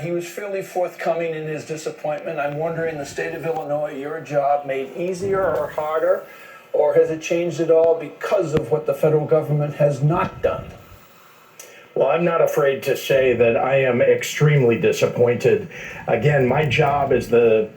He was fairly forthcoming in his disappointment. I'm wondering, the state of Illinois, your job made easier or harder, or has it changed at all because of what the federal government has not done? Well, I'm not afraid to say that I am extremely disappointed. Again, my job is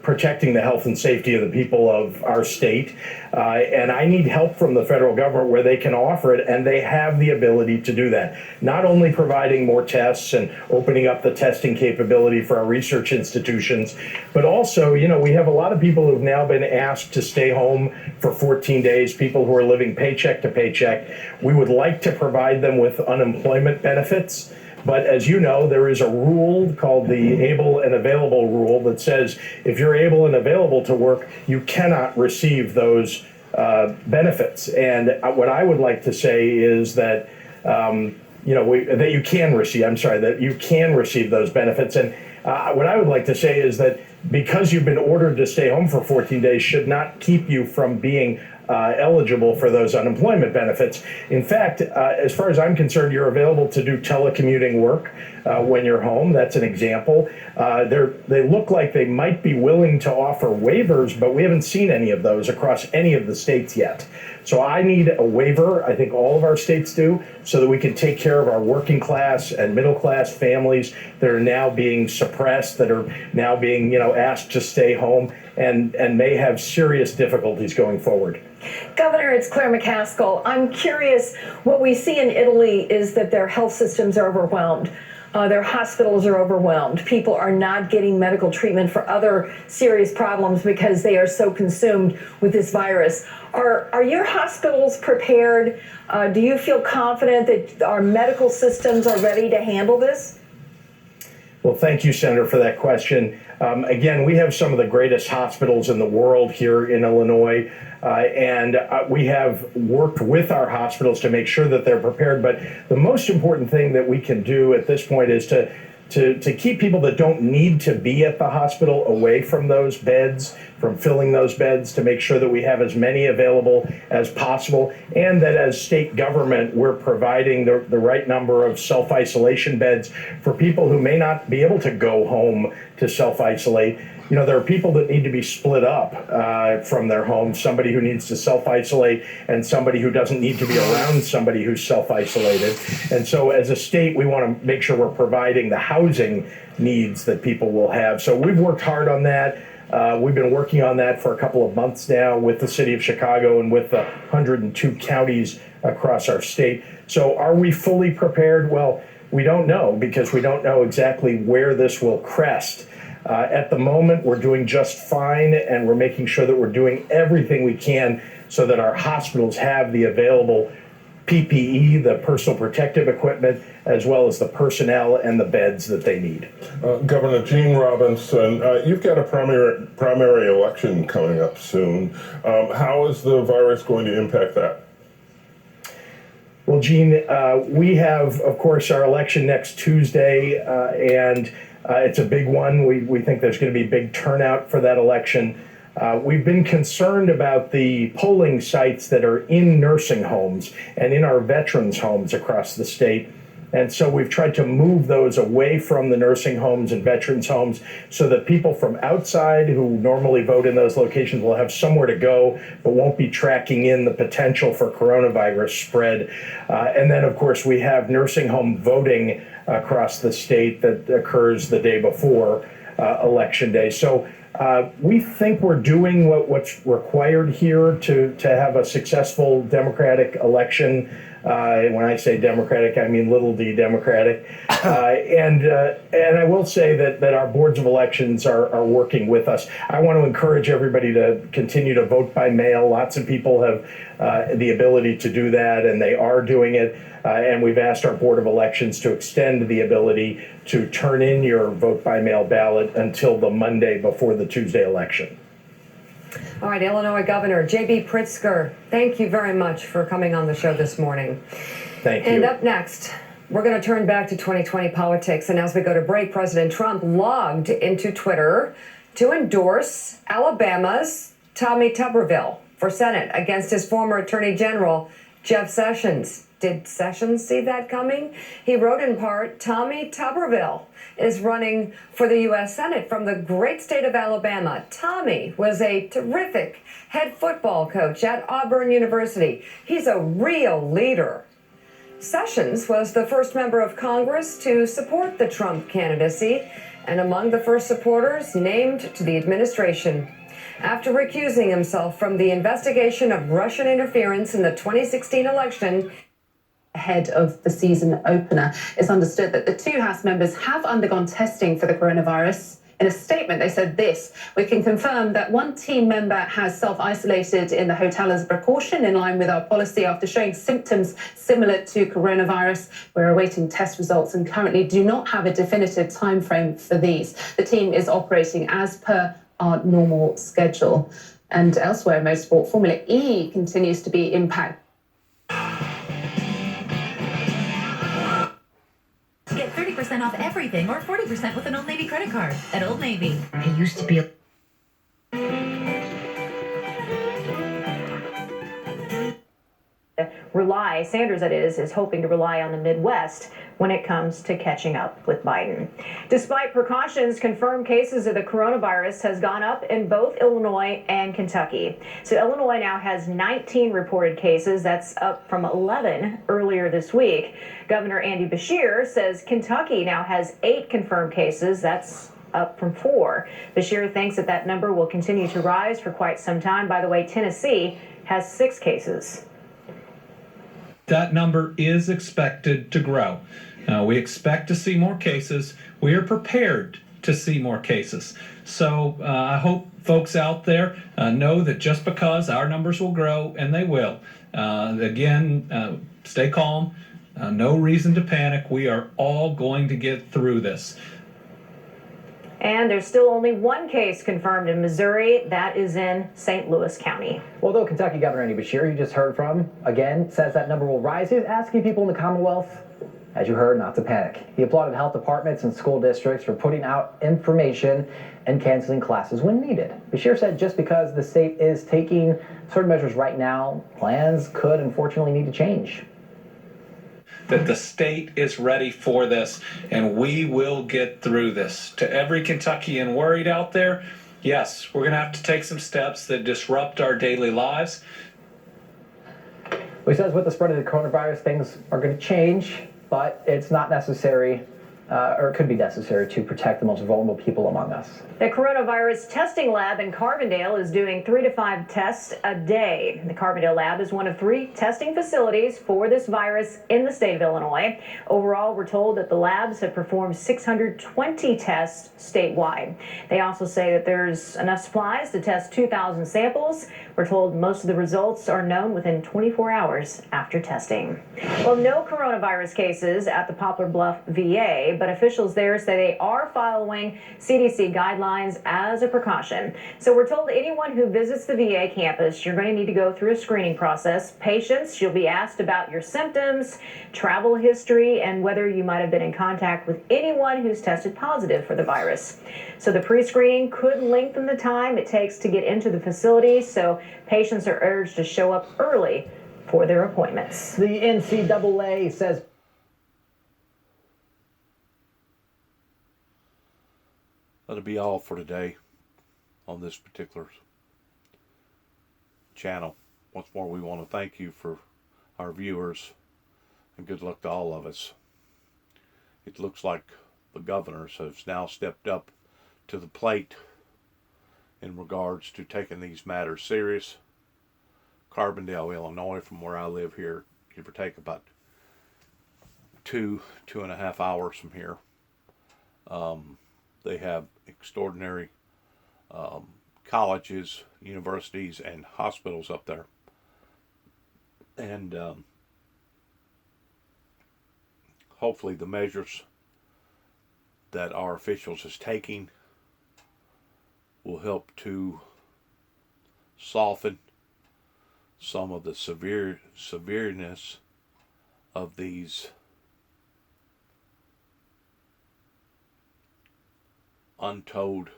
protecting the health and safety of the people of our state, and I need help from the federal government where they can offer it, and they have the ability to do that. Not only providing more tests and opening up the testing capability for our research institutions, but also, we have a lot of people who've now been asked to stay home for 14 days, people who are living paycheck to paycheck. We would like to provide them with unemployment benefits. But as you know, there is a rule called the able and available rule that says if you're able and available to work, you cannot receive those benefits. And what I would like to say is that that you can receive those benefits. And what I would like to say is that because you've been ordered to stay home for 14 days should not keep you from being eligible for those unemployment benefits. In fact, as far as I'm concerned, you're available to do telecommuting work when you're home. That's an example. They look like they might be willing to offer waivers, but we haven't seen any of those across any of the states yet. So I need a waiver, I think all of our states do, so that we can take care of our working class and middle class families that are now being suppressed, that are now being asked to stay home and may have serious difficulties going forward. Governor, it's Claire McCaskill. I'm curious, what we see in Italy is that their health systems are overwhelmed. Their hospitals are overwhelmed. People are not getting medical treatment for other serious problems because they are so consumed with this virus. Are your hospitals prepared? Do you feel confident that our medical systems are ready to handle this? Well, thank you, Senator, for that question. Again, we have some of the greatest hospitals in the world here in Illinois, and we have worked with our hospitals to make sure that they're prepared. But the most important thing that we can do at this point is to keep people that don't need to be at the hospital away from those beds, from filling those beds, to make sure that we have as many available as possible, and that as state government, we're providing the right number of self-isolation beds for people who may not be able to go home to self-isolate. There are people that need to be split up from their homes, somebody who needs to self-isolate and somebody who doesn't need to be around somebody who's self-isolated. And so as a state, we want to make sure we're providing the housing needs that people will have. So we've worked hard on that. We've been working on that for a couple of months now with the city of Chicago and with the 102 counties across our state. So are we fully prepared? Well, we don't know, because we don't know exactly where this will crest. At the moment, we're doing just fine, and we're making sure that we're doing everything we can so that our hospitals have the available PPE, the personal protective equipment, as well as the personnel and the beds that they need. Governor Gene Robinson, you've got a primary election coming up soon. How is the virus going to impact that? Well, Gene, we have, of course, our election next Tuesday, and it's a big one. We think there's going to be big turnout for that election. We've been concerned about the polling sites that are in nursing homes and in our veterans' homes across the state. And so we've tried to move those away from the nursing homes and veterans' homes so that people from outside who normally vote in those locations will have somewhere to go, but won't be tracking in the potential for coronavirus spread. And then, of course, we have nursing home voting across the state that occurs the day before Election Day. So we think we're doing what's required here to have a successful Democratic election. When I say Democratic, I mean little d Democratic. And I will say that our boards of elections are working with us. I want to encourage everybody to continue to vote by mail. Lots of people have the ability to do that, and they are doing it. And we've asked our Board of Elections to extend the ability to turn in your vote by mail ballot until the Monday before the Tuesday election. All right, Illinois Governor J.B. Pritzker, thank you very much for coming on the show this morning. Thank you. And up next, we're going to turn back to 2020 politics. And as we go to break, President Trump logged into Twitter to endorse Alabama's Tommy Tuberville for Senate against his former Attorney General, Jeff Sessions. Did Sessions see that coming? He wrote in part, Tommy Tuberville is running for the U.S. Senate from the great state of Alabama. Tommy was a terrific head football coach at Auburn University. He's a real leader. Sessions was the first member of Congress to support the Trump candidacy and among the first supporters named to the administration. After recusing himself from the investigation of Russian interference in the 2016 election, ahead of the season opener, it's understood that the two House members have undergone testing for the coronavirus. In a statement, they said this: "We can confirm that one team member has self-isolated in the hotel as a precaution in line with our policy after showing symptoms similar to coronavirus. We're awaiting test results and currently do not have a definitive time frame for these. The team is operating as per our normal schedule." And elsewhere in motorsport, Formula E continues to be impacted. Get 30% off everything or 40% with an Old Navy credit card at Old Navy. I used to be a... Sanders that is hoping to rely on the Midwest when it comes to catching up with Biden. Despite precautions, confirmed cases of the coronavirus has gone up in both Illinois and Kentucky. So Illinois now has 19 reported cases. That's up from 11 earlier this week. Governor Andy Beshear says Kentucky now has 8 confirmed cases. That's up from 4. Beshear thinks that number will continue to rise for quite some time. By the way, Tennessee has 6 cases. That number is expected to grow. We expect to see more cases. We are prepared to see more cases. So I hope folks out there know that just because our numbers will grow, and they will, stay calm, no reason to panic. We are all going to get through this. And there's still only 1 case confirmed in Missouri. That is in St. Louis County. Well, though Kentucky Governor Andy Beshear, you just heard from, again, says that number will rise. He's asking people in the Commonwealth, as you heard, not to panic. He applauded health departments and school districts for putting out information and canceling classes when needed. Beshear said just because the state is taking certain measures right now, plans could unfortunately need to change. That the state is ready for this, and we will get through this. To every Kentuckian worried out there, yes, we're going to have to take some steps that disrupt our daily lives. He says with the spread of the coronavirus, things are going to change, but it's not necessary, or it could be necessary to protect the most vulnerable people among us. The coronavirus testing lab in Carbondale is doing 3 to 5 tests a day. The Carbondale lab is one of 3 testing facilities for this virus in the state of Illinois. Overall, we're told that the labs have performed 620 tests statewide. They also say that there's enough supplies to test 2,000 samples. We're told most of the results are known within 24 hours after testing. Well, no coronavirus cases at the Poplar Bluff VA, but officials there say they are following CDC guidelines as a precaution. So we're told anyone who visits the VA campus, you're going to need to go through a screening process. Patients, you'll be asked about your symptoms, travel history, and whether you might have been in contact with anyone who's tested positive for the virus. So the pre-screening could lengthen the time it takes to get into the facility, so patients are urged to show up early for their appointments. The NCAA says that'll be all for today on this particular channel. Once more, we want to thank you for our viewers, and good luck to all of us. It looks like the governors have now stepped up to the plate in regards to taking these matters serious. Carbondale, Illinois, from where I live here, give or take about 2.5 hours from here. They have extraordinary colleges, universities, and hospitals up there. And hopefully the measures that our officials is taking will help to soften some of the severeness of these untold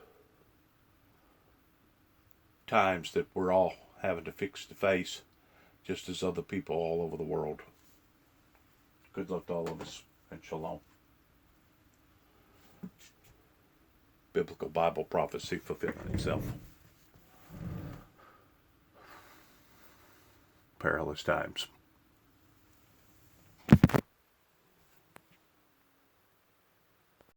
times that we're all having to face, just as other people all over the world. Good luck to all of us, and shalom. Biblical Bible prophecy fulfilling itself. Perilous times.